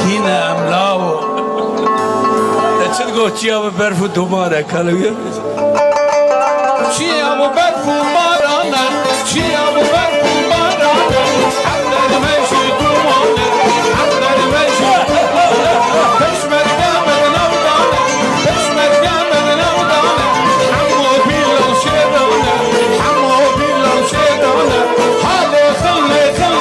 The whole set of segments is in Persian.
Yine emlavu. Çıl goçya ve berfu dumara kalıyor. Çiya ve berfu marana, çiya ve berfu marana. Haklar meşi dumana, haklar meşi. Peşmer gelmeden avdana, peşmer gelmeden avdana. Hammo bilal şedana, hammo bilal şedana. Hale khalle khalle.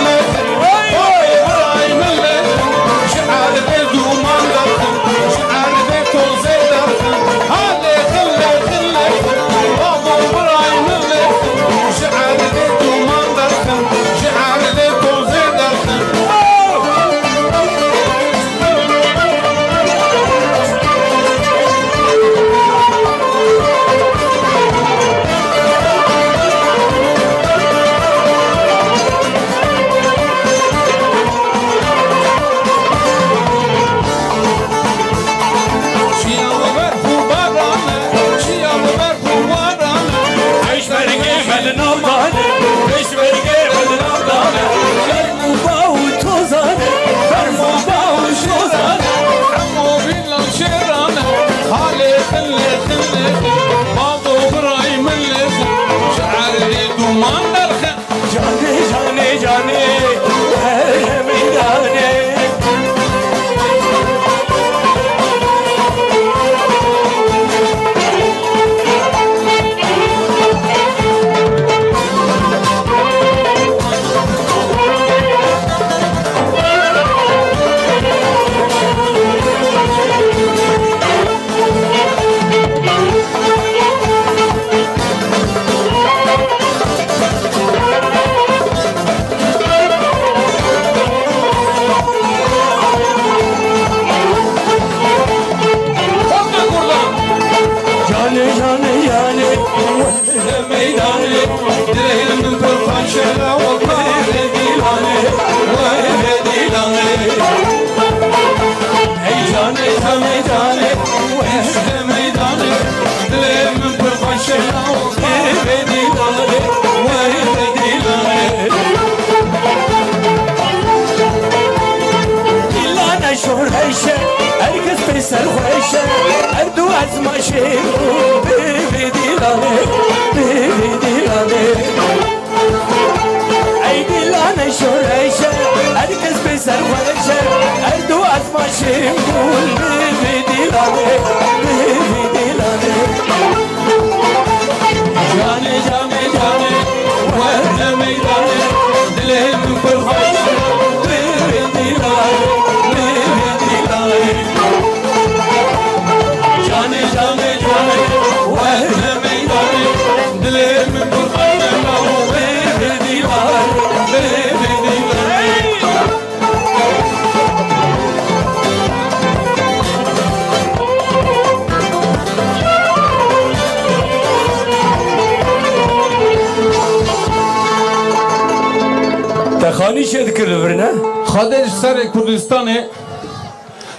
خانی شد کرده نه؟ خادر سر کردستانی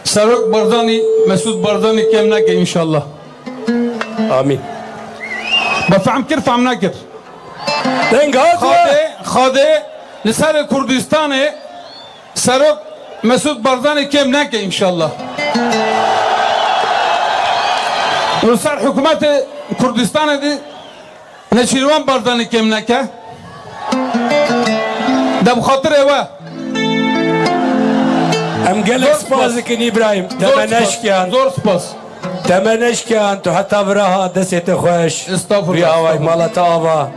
سرک بردانی مسعود بردانی کم نکه انشالله آمین بفهم کر فهم نکر خاده لسر کردستانی سرک مسعود بردانی کم نکه انشالله لسر حکومت کردستان دی نشیروان بردانی کم نکه دم خاطر اوه ام گلک سپاس کن ابراهیم تمنش کن زور سپاس تمنش کن تو حتی براها دست خوش بی آوای مالت آوا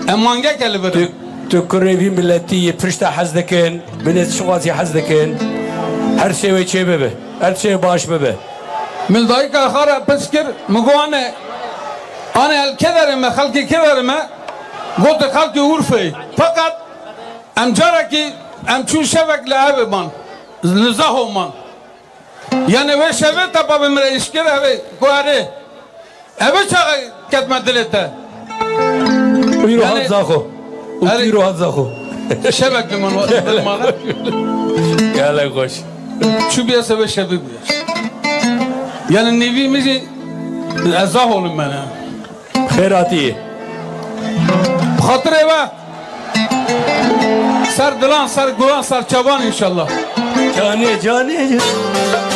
امانگه کلی برد تو کریوی ملتی پرشت حزد کن بنت شغازی حزد کن هر شوی چه ببه هر شوی باش ببه ملدایی که آخر پس کر مگوانه آنه که دارم خلقی که دارم گوت خلقی عرفه فقط ام جاره که ام چون شوک لعبه من نزاهو من یعنی وی شوه تا با بمره اشکر اوه گواره اوه چاقه کتمه دلته ویرو حد زاخو ویرو حد زاخو شوک من دل مانه یاله خوش چو بیا سوه شوه بیاش یعنی نیوی میشه ازاهولم منه خیراتیه خاطر اوه سر دلان سر گوان سر چوان انشالله Cane cane.